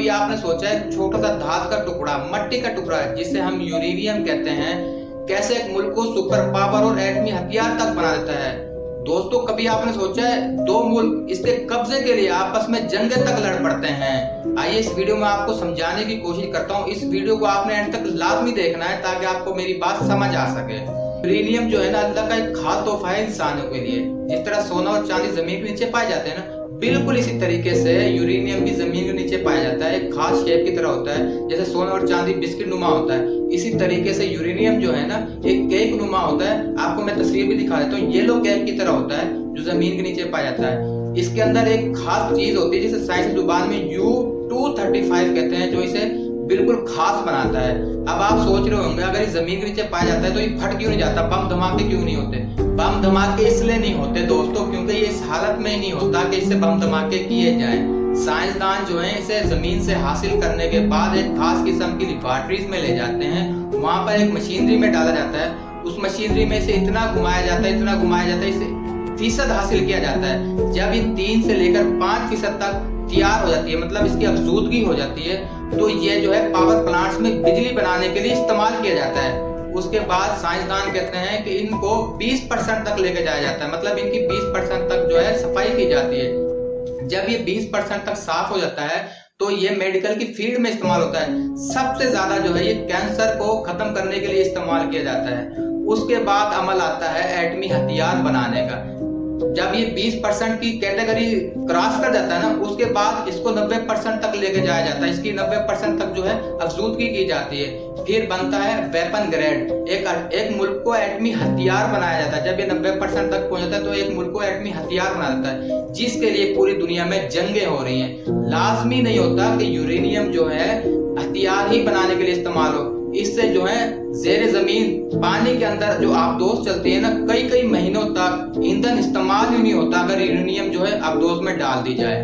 कभी आपने सोचा है छोटा सा धात का टुकड़ा, मट्टी का टुकड़ा जिसे हम यूरेनियम कहते हैं, कैसे एक मुल्क को सुपर पावर और एटमी हथियार तक बना देता है। दोस्तों, कभी आपने सोचा है दो मुल्क इसके कब्जे के लिए आपस में जंग तक लड़ पड़ते हैं। आइए इस वीडियो में आपको समझाने की कोशिश करता हूँ। इस वीडियो को आपने एंड तक लाजमी देखना है ताकि आपको मेरी बात समझ आ सके। यूरेनियम जो है ना, अल्लाह का एक खास तोहफा है इंसानों के लिए। जिस तरह सोना और चांदी जमीन के नीचे पाए जाते हैं ना, बिल्कुल इसी तरीके से यूरेनियम भी जमीन के नीचे पाया जाता है। एक खास शेप की तरह होता है, जैसे सोना और चांदी बिस्किट नुमा होता है, इसी तरीके से यूरेनियम जो है ना एक केक नुमा होता है। आपको मैं तस्वीर भी दिखा देता हूँ। येलो केक की तरह होता है जो जमीन के नीचे पाया जाता है। इसके अंदर एक खास चीज होती है जिसे साइंस जुबान में U-235 कहते हैं, जो इसे बिल्कुल खास बनाता है। अब आप सोच रहे होंगे, अगर ये जमीन के नीचे पाया जाता है तो ये फट क्यों नहीं जाता, बम धमाके क्यों नहीं होते? बम धमाके इसलिए नहीं होते दोस्तों क्योंकि ये इस हालत में ही नहीं होता कि इससे बम धमाके किए जाएं। साइंसदान जो है इसे जमीन से हासिल करने के बाद एक खास किस्म की लेबोरेटरीज में ले जाते हैं। वहां पर एक मशीनरी में डाला जाता है। उस मशीनरी में इसे इतना घुमाया जाता है, इतना घुमाया जाता है, इसे फीसद हासिल किया जाता है। जब ये 3 से लेकर 5% तक तैयार हो जाती है, मतलब इसकी अफजूदगी हो जाती है, तो ये जो है पावर प्लांट्स में बिजली बनाने के लिए इस्तेमाल किया जाता है। उसके बाद साइंसदान कहते हैं कि इनको 20% तक लेके जाया जाता है, मतलब इनकी 20% तक जो है सफाई की जाती है। जब ये 20% तक साफ हो जाता है तो ये मेडिकल की फील्ड में इस्तेमाल होता है। सबसे ज्यादा जो है ये कैंसर को खत्म करने के लिए इस्तेमाल किया जाता है। उसके बाद अमल आता है एटमी हथियार बनाने का। जब ये 20% की कैटेगरी क्रॉस कर जाता है ना, उसके बाद इसको 90% तक लेके जाया जाता है। इसकी 90% तक जो है अफजूदगी की जाती है। फिर बनता है वेपन ग्रेड। एक मुल्क को एटमी हथियार बनाया जाता है। जब ये 90% तक पहुंच जाता है तो एक मुल्क को एटमी हथियार बना देता है, जिसके लिए पूरी दुनिया में जंगें हो रही हैं। लाजमी नहीं होता कि यूरेनियम जो है हथियार ही बनाने के लिए इस्तेमाल हो। इससे जो है जेर जमीन पानी के अंदर जो आबदोश चलती है ना, कई महीनों तक ईंधन इस्तेमाल ही नहीं होता अगर यूरेनियम जो है आबदोश में डाल दी जाए।